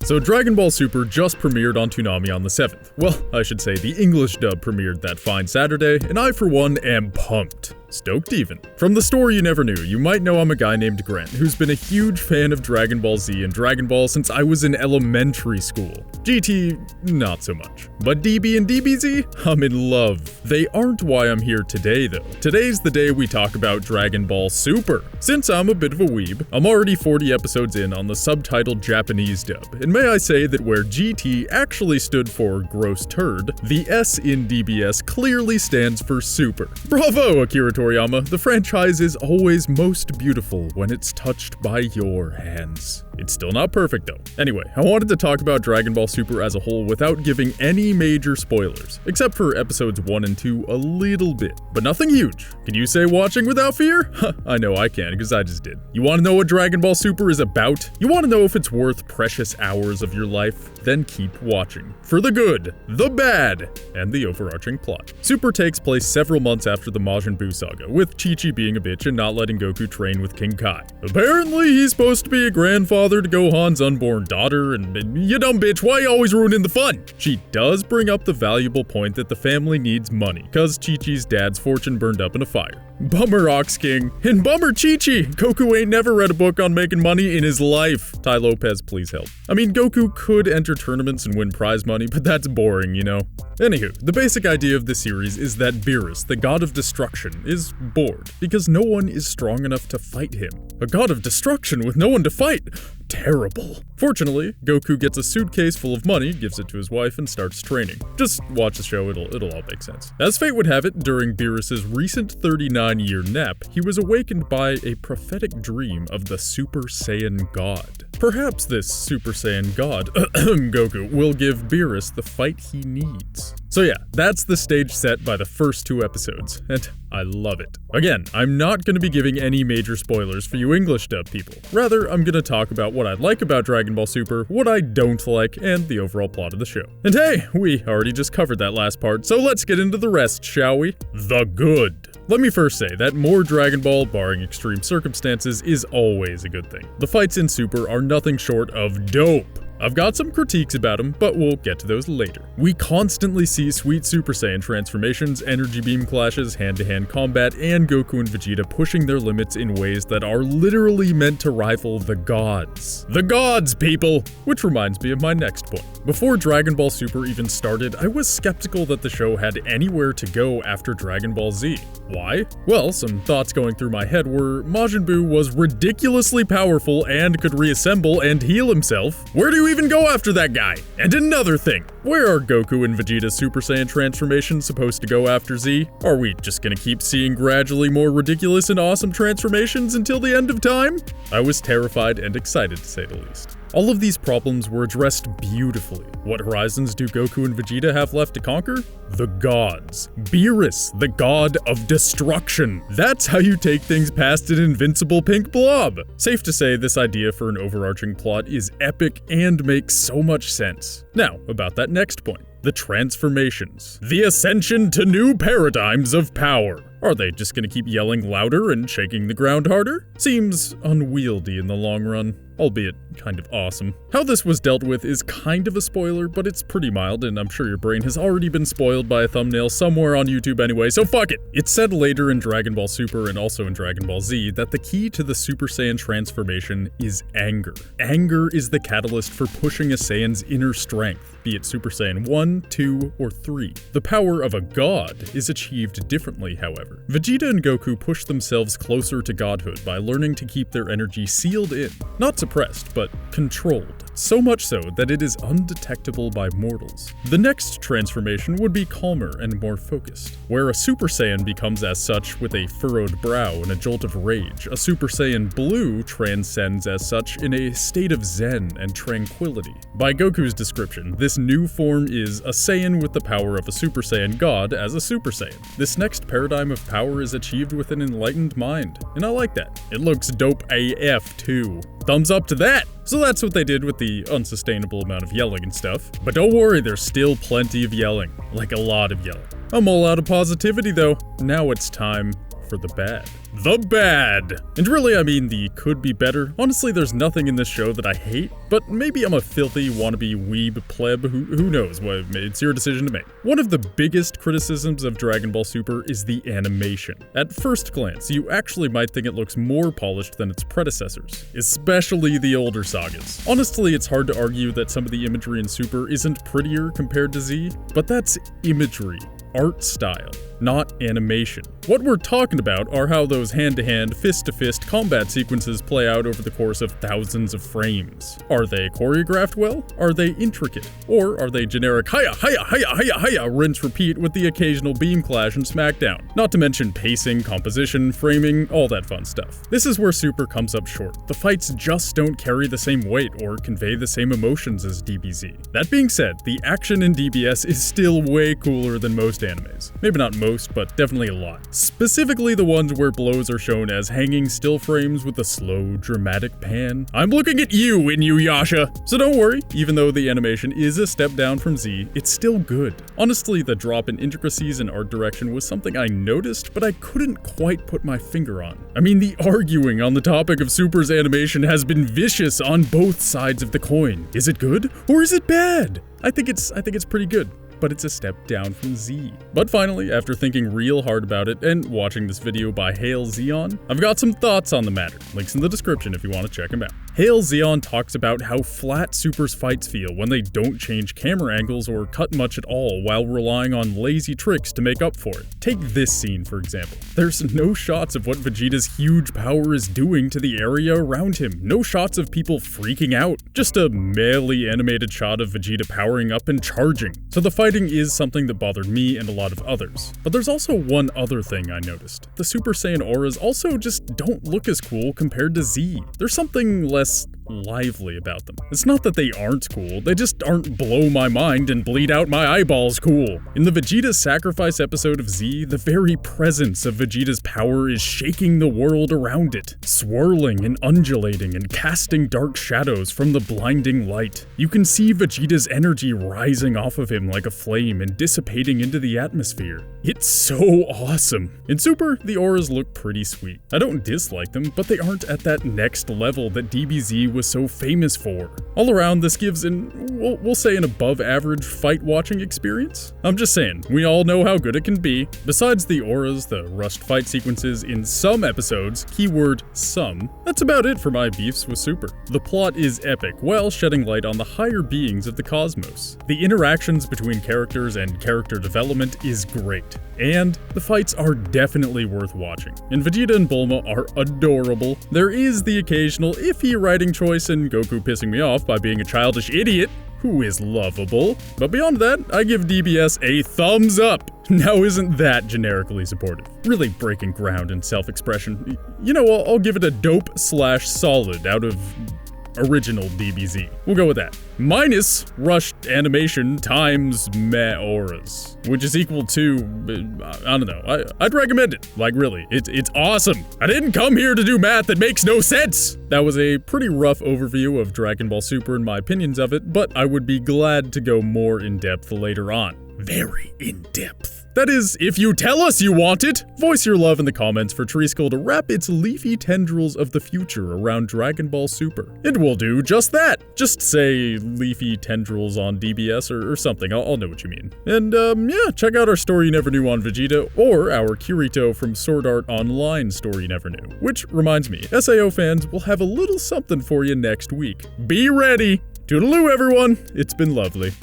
So Dragon Ball Super just premiered on Toonami on the 7th. Well, I should say the English dub premiered that fine Saturday, and I for one am pumped. Stoked even. From the story you never knew, you might know I'm a guy named Grant who's been a huge fan of Dragon Ball Z and Dragon Ball since I was in elementary school. GT, not so much. But DB and DBZ, I'm in love. They aren't why I'm here today though. Today's the day we talk about Dragon Ball Super. Since I'm a bit of a weeb, I'm already 40 episodes in on the subtitled Japanese dub, and may I say that where GT actually stood for gross turd, the S in DBS clearly stands for super. Bravo, Akira Toriyama, the franchise is always most beautiful when it's touched by your hands. It's still not perfect though. Anyway, I wanted to talk about Dragon Ball Super as a whole without giving any major spoilers, except for episodes 1 and 2 a little bit, but nothing huge. Can you say watching without fear? I know I can, because I just did. You want to know what Dragon Ball Super is about? You want to know if it's worth precious hours of your life? Then keep watching. For the good, the bad, and the overarching plot. Super takes place several months after the Majin Buu saga, with Chi-Chi being a bitch and not letting Goku train with King Kai. Apparently, he's supposed to be a grandfather to Gohan's unborn daughter, and you dumb bitch, why you always ruining the fun? She does bring up the valuable point that the family needs money, cause Chi-Chi's dad's fortune burned up in a fire. Bummer, Ox King. And bummer, Chi-Chi! Goku ain't never read a book on making money in his life. Ty Lopez, please help. I mean, Goku could enter tournaments and win prize money, but that's boring, you know? Anywho, the basic idea of the series is that Beerus, the god of destruction, is bored because no one is strong enough to fight him. A god of destruction with no one to fight? Terrible. Fortunately, Goku gets a suitcase full of money, gives it to his wife, and starts training. Just watch the show, it'll all make sense. As fate would have it, during Beerus's recent 39-year nap, he was awakened by a prophetic dream of the Super Saiyan God. Perhaps this Super Saiyan God, Goku, will give Beerus the fight he needs. So yeah, that's the stage set by the first 2 episodes, and I love it. Again, I'm not going to be giving any major spoilers for you English dub people. Rather, I'm going to talk about what I like about Dragon Ball Super, what I don't like, and the overall plot of the show. And hey, we already just covered that last part, so let's get into the rest, shall we? The good. Let me first say that more Dragon Ball, barring extreme circumstances, is always a good thing. The fights in Super are nothing short of dope. I've got some critiques about them, but we'll get to those later. We constantly see sweet Super Saiyan transformations, energy beam clashes, hand-to-hand combat, and Goku and Vegeta pushing their limits in ways that are literally meant to rival the gods. The gods, people! Which reminds me of my next point. Before Dragon Ball Super even started, I was skeptical that the show had anywhere to go after Dragon Ball Z. Why? Well, some thoughts going through my head were Majin Buu was ridiculously powerful and could reassemble and heal himself. Where do you even go after that guy? And another thing, where are Goku and Vegeta's Super Saiyan transformations supposed to go after Z? Are we just gonna keep seeing gradually more ridiculous and awesome transformations until the end of time? I was terrified and excited to say the least. All of these problems were addressed beautifully. What horizons do Goku and Vegeta have left to conquer? The gods. Beerus, the god of destruction. That's how you take things past an invincible pink blob. Safe to say this idea for an overarching plot is epic and makes so much sense. Now, about that next point. The transformations. The ascension to new paradigms of power. Are they just gonna keep yelling louder and shaking the ground harder? Seems unwieldy in the long run, albeit kind of awesome. How this was dealt with is kind of a spoiler, but it's pretty mild, and I'm sure your brain has already been spoiled by a thumbnail somewhere on YouTube anyway, so fuck it! It's said later in Dragon Ball Super and also in Dragon Ball Z that the key to the Super Saiyan transformation is anger. Anger is the catalyst for pushing a Saiyan's inner strength, be it Super Saiyan 1, 2, or 3. The power of a god is achieved differently, however. Vegeta and Goku push themselves closer to godhood by learning to keep their energy sealed in. Not suppressed, but controlled. So much so that it is undetectable by mortals. The next transformation would be calmer and more focused, where a Super Saiyan becomes as such with a furrowed brow and a jolt of rage. A Super Saiyan Blue transcends as such in a state of zen and tranquility. By Goku's description, this new form is a Saiyan with the power of a Super Saiyan God as a Super Saiyan. This next paradigm of power is achieved with an enlightened mind, and I like that. It looks dope AF too. Thumbs up to that! So that's what they did with the unsustainable amount of yelling and stuff. But don't worry, there's still plenty of yelling. Like a lot of yelling. I'm all out of positivity though. Now it's time for the bad. The bad! And really, I mean, the could be better. Honestly, there's nothing in this show that I hate, but maybe I'm a filthy wannabe weeb pleb, who knows, well, it's your decision to make. One of the biggest criticisms of Dragon Ball Super is the animation. At first glance, you actually might think it looks more polished than its predecessors, especially the older sagas. Honestly, it's hard to argue that some of the imagery in Super isn't prettier compared to Z, but that's imagery. Art style, not animation. What we're talking about are how those hand-to-hand, fist-to-fist combat sequences play out over the course of thousands of frames. Are they choreographed well? Are they intricate? Or are they generic hiya, hiya, hiya, hiya, hiya, rinse repeat with the occasional beam clash and smackdown? Not to mention pacing, composition, framing, all that fun stuff. This is where Super comes up short. The fights just don't carry the same weight or convey the same emotions as DBZ. That being said, the action in DBS is still way cooler than most animes. Maybe not most, but definitely a lot. Specifically the ones where blows are shown as hanging still frames with a slow, dramatic pan. I'm looking at you, Inuyasha! So don't worry, even though the animation is a step down from Z, it's still good. Honestly, the drop in intricacies and art direction was something I noticed, but I couldn't quite put my finger on. I mean, the arguing on the topic of Super's animation has been vicious on both sides of the coin. Is it good, or is it bad? I think it's pretty good, but it's a step down from Z. But finally, after thinking real hard about it and watching this video by Hail Zeon, I've got some thoughts on the matter. Links in the description if you want to check them out. Hail Zeon talks about how flat Super's fights feel when they don't change camera angles or cut much at all while relying on lazy tricks to make up for it. Take this scene, for example. There's no shots of what Vegeta's huge power is doing to the area around him. No shots of people freaking out. Just a malely animated shot of Vegeta powering up and charging. So the fighting is something that bothered me and a lot of others. But there's also one other thing I noticed. The Super Saiyan auras also just don't look as cool compared to Z. There's something less lively about them. It's not that they aren't cool, they just aren't blow my mind and bleed out my eyeballs cool. In the Vegeta Sacrifice episode of Z, the very presence of Vegeta's power is shaking the world around it, swirling and undulating and casting dark shadows from the blinding light. You can see Vegeta's energy rising off of him like a flame and dissipating into the atmosphere. It's so awesome. In Super, the auras look pretty sweet. I don't dislike them, but they aren't at that next level that DBZ was so famous for. All around, this gives we'll say an above average fight watching experience. I'm just saying, we all know how good it can be. Besides the auras, the rushed fight sequences in some episodes, keyword some, that's about it for my beefs with Super. The plot is epic, while shedding light on the higher beings of the cosmos. The interactions between characters and character development is great. And the fights are definitely worth watching. And Vegeta and Bulma are adorable. There is the occasional iffy writing choice and Goku pissing me off by being a childish idiot, who is lovable. But beyond that, I give DBS a thumbs up. Now isn't that generically supportive? Really breaking ground in self-expression. You know, I'll give it a dope/solid out of original DBZ. We'll go with that. Minus rushed animation times meh auras, which is equal to, I don't know, I'd recommend it. Like really, it's awesome. I didn't come here to do math that makes no sense. That was a pretty rough overview of Dragon Ball Super and my opinions of it, but I would be glad to go more in depth later on. Very in depth. That is, if you tell us you want it! Voice your love in the comments for Treesicle to wrap its leafy tendrils of the future around Dragon Ball Super. It will do just that! Just say leafy tendrils on DBS or something, I'll know what you mean. And yeah, check out our Story You Never Knew on Vegeta, or our Kirito from Sword Art Online Story You Never Knew. Which reminds me, SAO fans will have a little something for you next week. Be ready! Toodaloo everyone! It's been lovely.